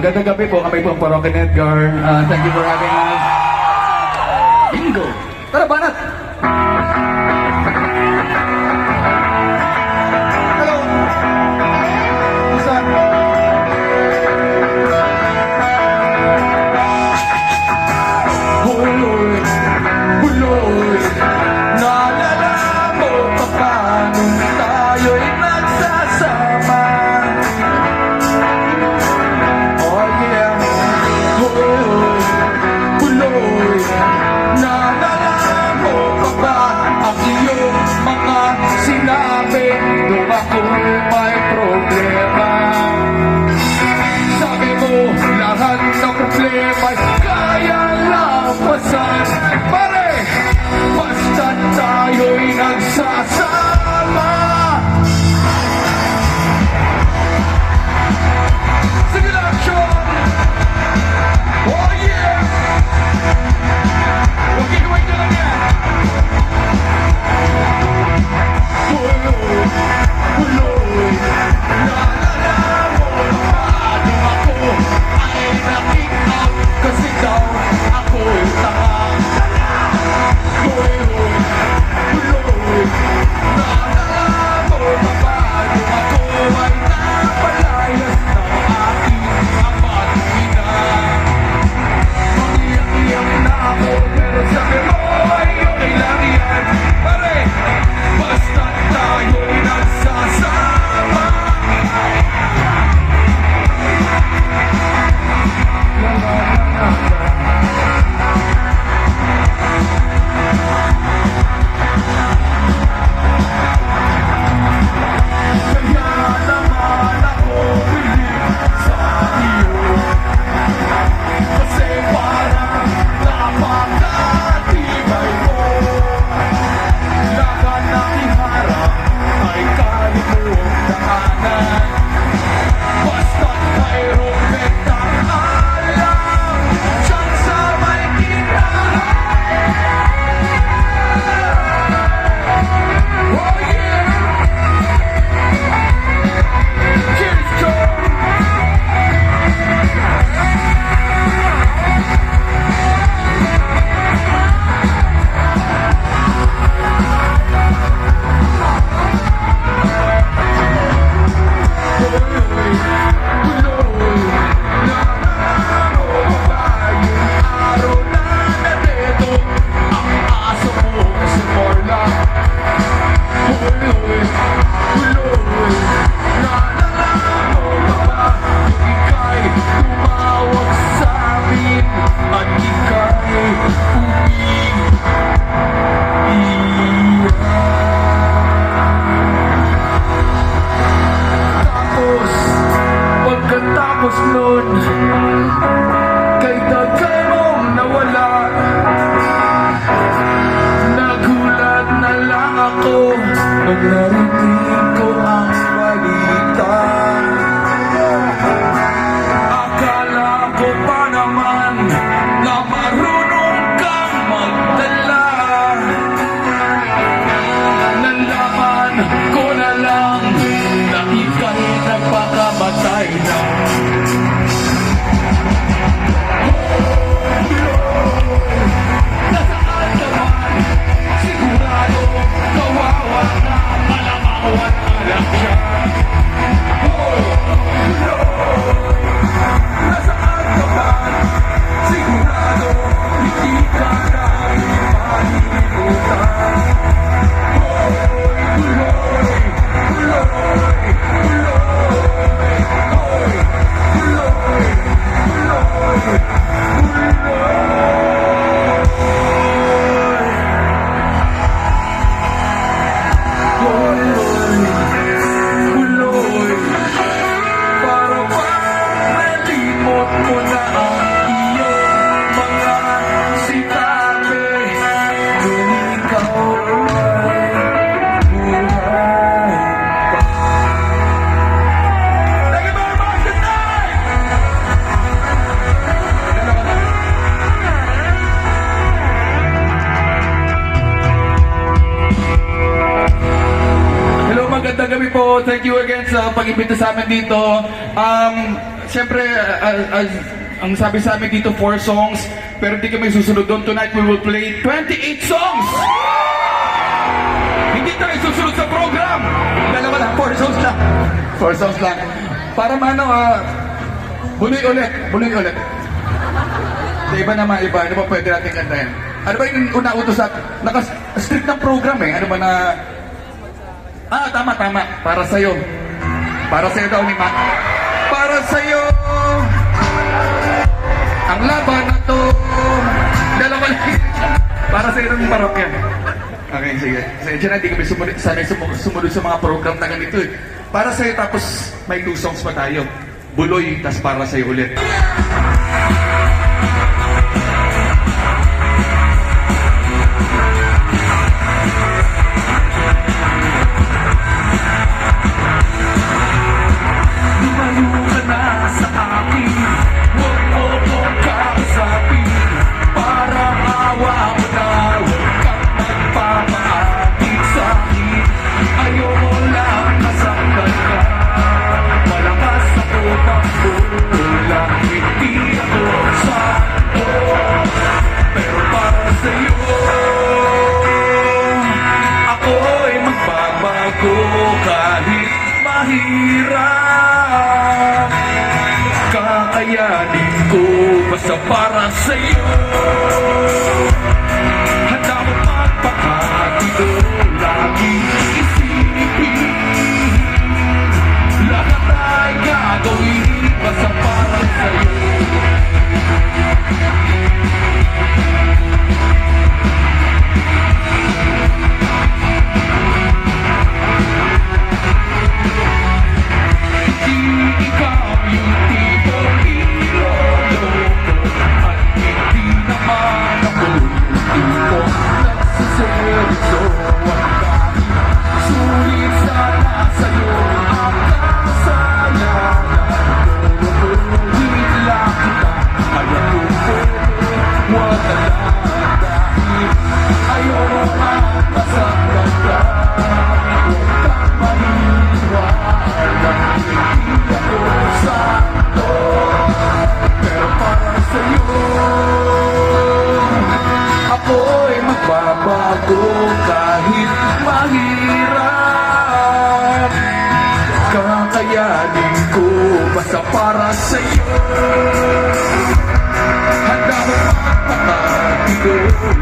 Magandang gabi po, kami po ang Parokin Edgar. Thank you for having us. Bingo! Tara, banat! Hello! Saan? Huloy, huloy, naalala mo pa paano tayo'y nagsasama? Oh yeah, huloy, huloy, naalala mo pa ba ang iyong mga sinabi nung ako'y may problema? Sabi mo, lahat ng problema'y kaya lampasan. Pare, basta tayo'y nagsasama. Sige lang, Sean! Oh yeah! Huwag ka lang yan! Huloy, huloy, naalala mo paano ako ay na-kick out kasi daw ako'y tanga. Huloy, huloy, naalala mo paano ako ay napalayas ng aking ama't ina. Iyak-iyak na ako pero sabi mo ay okay lang yan. Pare, basta tayo'y nagsasama. La la la la. Kaya naman ako pilit sa iyo kasi parang napakatibay mo. Lahat ng iharap ay kaya mong daanan. Basta't mayroong bentang alam diyan sa may gitna. Oh yeah! Cheers, Joe! Pagkatapos nun, kay tagay mong nawala. Nagulat na lang ako nung narinig ko ang balita. Akala ko pa naman na marunong kang magdala. Nalaman ko na lang na ika'y nagpakamatay na. Nasaan ka man? Sigurado kawawa na, malamang wala lang siya. Nasaan ka man? Sigurado hindi ka namin malilimutan. Magandang gabi po. Thank you again sa pag-imbita sa amin dito. siyempre, ang sabi sa amin dito, 4 songs, pero hindi kami susunod doon. Tonight, we will play 28 songs! Hindi tayo susunod sa program! Dalawa lang, 4 songs lang. 4 songs lang. Para maano, buloy ulit. Iba naman, iba. Ano ba pwede natin kantahin? Ano ba yung una-utos sa... Naka-strict ng program eh. Ano ba na... Tama. Para sa'yo. Para sa'yo daw ni Matt. Para sa'yo. Ang laban na to. Dalawa lang. Para sa'yo ng parokya. Okay, sige. Sige na, hindi kami sumunod sa mga program na ganito eh. Para sa'yo, tapos may 2 songs pa tayo. Buloy, tas para sa'yo ulit. Kahit mahirap, kakayanin ko basta para sa'yo. Handa mo magpakatito, laging isipin. Lahat ay gagawin basta para sa'yo. Kahit mahirap, kakayanin ko basta para sa'yo. Handa mo magpakatito,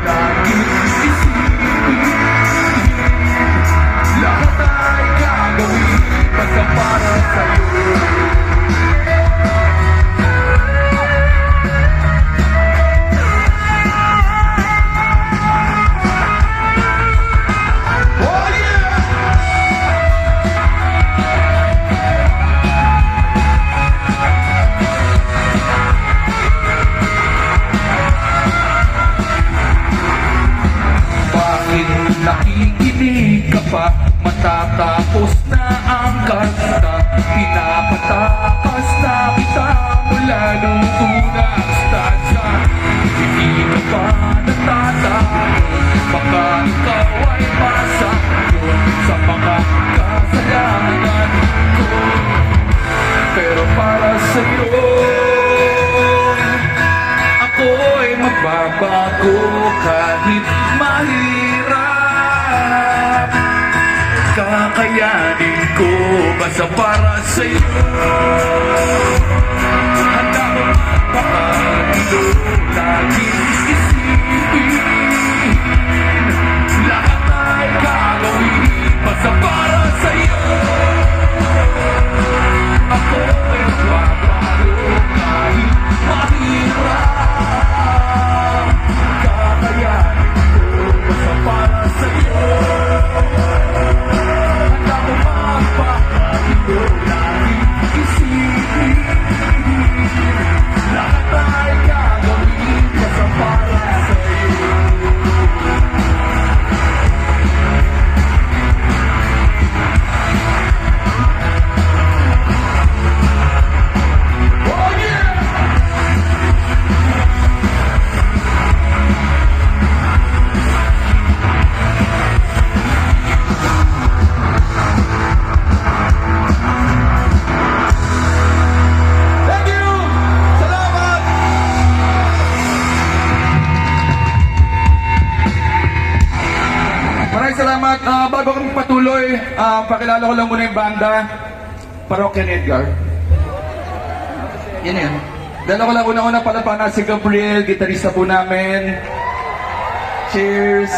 laging isipin. Lahat ay gagawin basta para sa'yo. Nakikinig ka pa, matatapos na ang kanta. Pinapatakas na kita mula nung unang stanza. Hindi ka pa natatakot, baka ikaw ay masakot sa mga kasalanan ko. Pero para sa'yo, ako'y magbabago kahit mahirap. Kakayanin ko basta para sa'yo. Handa mo magpakatilo, laging isipin. Lahat ay gagawin basta para sa'yo. Ako ay magbabago kahit mahirap. Kakayanin ko basta para sa'yo. magpatuloy, pakilala ko lang muna yung banda. Parokya ni Edgar. Yan yan. Dala ko lang una-una pala pa si Gabriel, gitarista po namin. Cheers!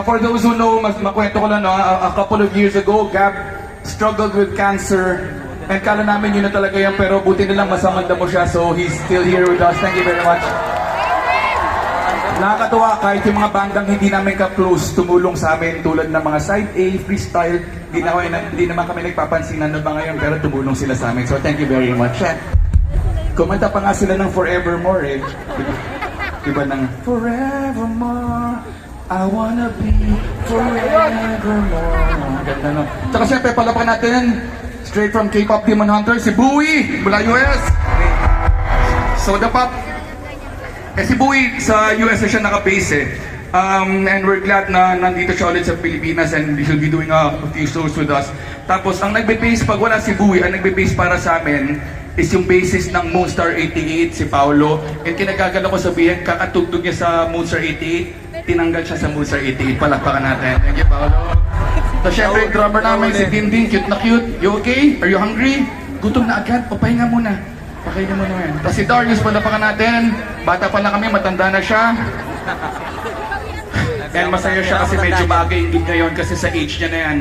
For those who know, mas makwento ko lang, no, a couple of years ago, Gab struggled with cancer. And kala namin yun na talaga yan, pero buti nilang masamanda mo siya, so he's still here with us. Thank you very much. Nakakatuwa, kahit yung mga bandang hindi namin ka-close, tumulong sa amin tulad ng mga side A, freestyle, hindi naman kami nagpapansin na ba ngayon, pero tumulong sila sa amin. So thank you very much. Kumanta pa nga sila ng Forevermore eh. Diba ng Forevermore, I wanna be forevermore. Ganda no. Tsaka syempre palapakan natin, straight from K-pop Demon Hunter, si Bowie mula US. So the pop, si Bowie sa US na siya naka-base eh. And we're glad na nandito siya ulit sa Pilipinas and he'll be doing a few shows with us. Tapos ang nagbe-base pag wala si Bowie, ang nagbe-base para sa amin is yung bassist ng Moonstar 88, si Paolo. And kinagagala ko sabihin, kakatugtog niya sa Moonstar 88, tinanggal siya sa Moonstar 88. Palakpakan natin. Thank you, Paolo. So syempre, yung drummer namin si Dindin, cute na cute. You okay? Are you hungry? Gutom na agad? O pahinga muna. Pakainin mo na yan. Tapos si Darius, palapakan natin. Bata pa lang kami, matanda na siya. And masaya siya kasi medyo bagay yung ngayon kasi sa age niya na yan.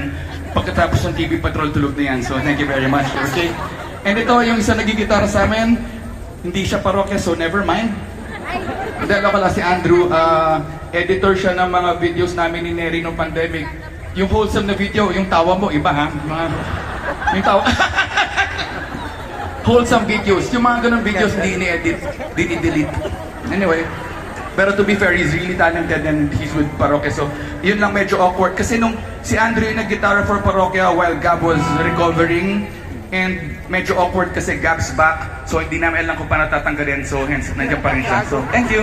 Pagkatapos ng TV Patrol, tulog na yan. So thank you very much. Okay? And ito, yung isa nagigitara sa amin, hindi siya parokya, so never mind. Dahil ako lang si Andrew, editor siya ng mga videos namin ni Neri noong pandemic. Yung wholesome na video, yung tawa mo, iba ha? Yung tawa. Wholesome videos. Yung mga ganun videos, hindi ini-edit, dini-delete. Anyway, pero to be fair, he's really talented and he's with Parokya. So, yun lang medyo awkward. Kasi nung si Andrew yung nag-guitar for Parokya while Gab was recovering, and medyo awkward kasi Gab's back. So, hindi namin alam kung paano tatanggalin. So, hence, nandiyan pa rin siya. So, thank you.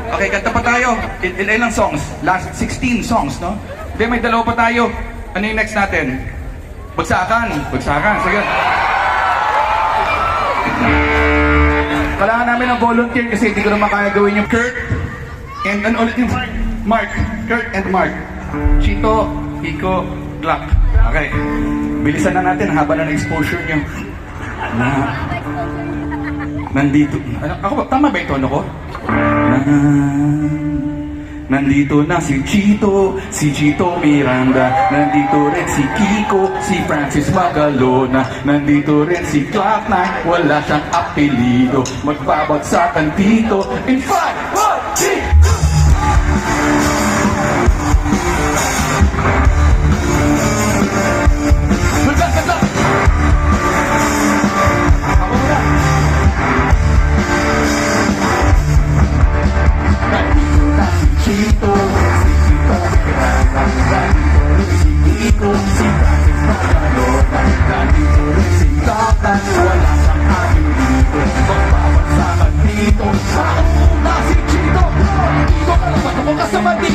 Okay, kanta pa tayo. Ilang songs? Last 16 songs, no? Hindi, may dalawa pa tayo. Ano yung next natin? Bagsakan. Bagsakan. Sige. Kailangan namin ng volunteer kasi hindi ko naman kaya gawin yung Kurt. And ano ulit yung Mark. Kurt and Mark. Chito, Hiko, Glock. Okay. Bilisan na natin haba na exposure nyo. Nandito. Ako ba? Tama ba yung tono ko? Nandito na si Chito Miranda. Nandito rin si Kiko, si Francis Magalona. Nandito rin si Clock 9, wala siyang apelido. Magbabagsakan dito in 5, 1, 3. Kasama dito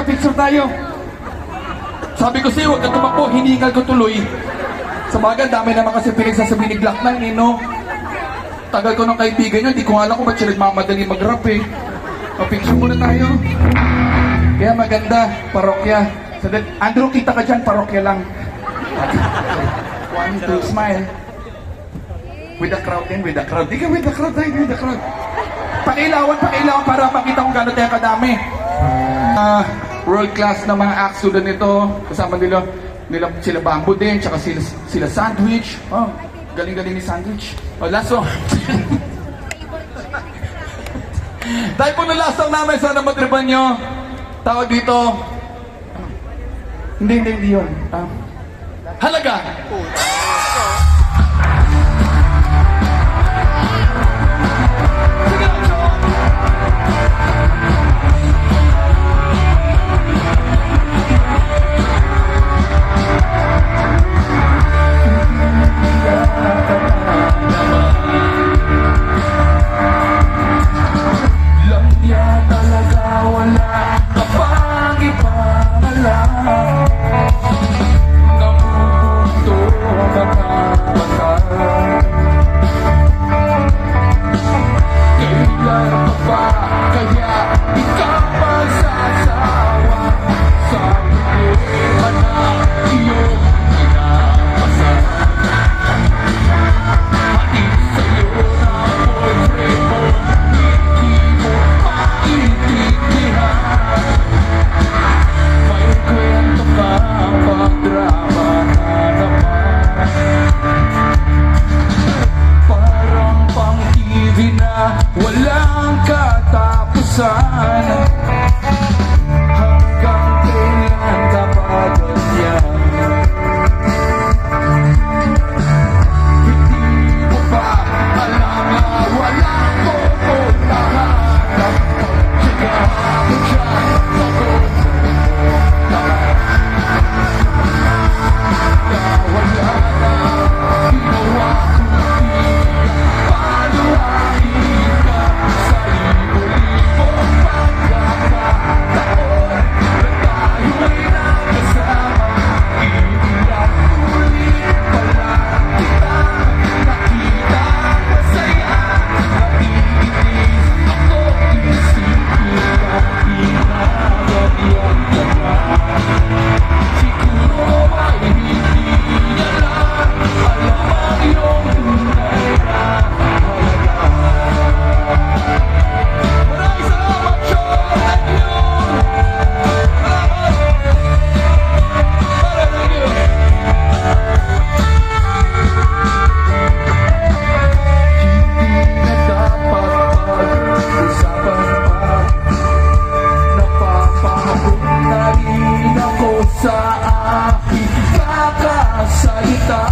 picture tayo. Sabi ko sa'yo, huwag ka tumakbo, hiningal ko tuloy. Sa bagay, dami naman kasi pinagsasabi ni Glock 9, eh, no? Tagal ko ng kaibigan niya, di ko alam kung ba't siya nagmamadali mag-rap, eh. Picture muna tayo. Kaya maganda, parokya. Andrew, kita ka dyan, parokya lang. 1, 2, smile. With the crowd din, with the crowd. Di ka with the crowd, with the crowd. Pakilawan para makita kung gano'n tayo kadami. World class na mga acts tulad nito. Kasama nila sila Bamboo din, tsaka sila Sandwich. Oh, galing-galing ni Sandwich. Oh, last song. Dahil po na last song namin, sana matripan nyo. Tawag dito. Hindi yun. Halaga. Walang katapusan. Hanggang kailan ka ba ganyan? Hindi mo ba alam na walang pupuntahan? Pagtsaga mo dyan, sagot mo na wala na ginawa kundi paluhain ka sa libo-libong pagkakataon na tayo'y nakasama. Iiyak ulit pala kita nakita. Masaya naiinis ako isipin na pinaganyan ka na. Siguro ay hindi niya lang alam ang iyong tunay na halaga. Maraming salamat, Sean! Thank you! Salamat! Thank you! Hindi na dapat pag-usapan pa. Napapahabog na rin ako sa aking kakasalita.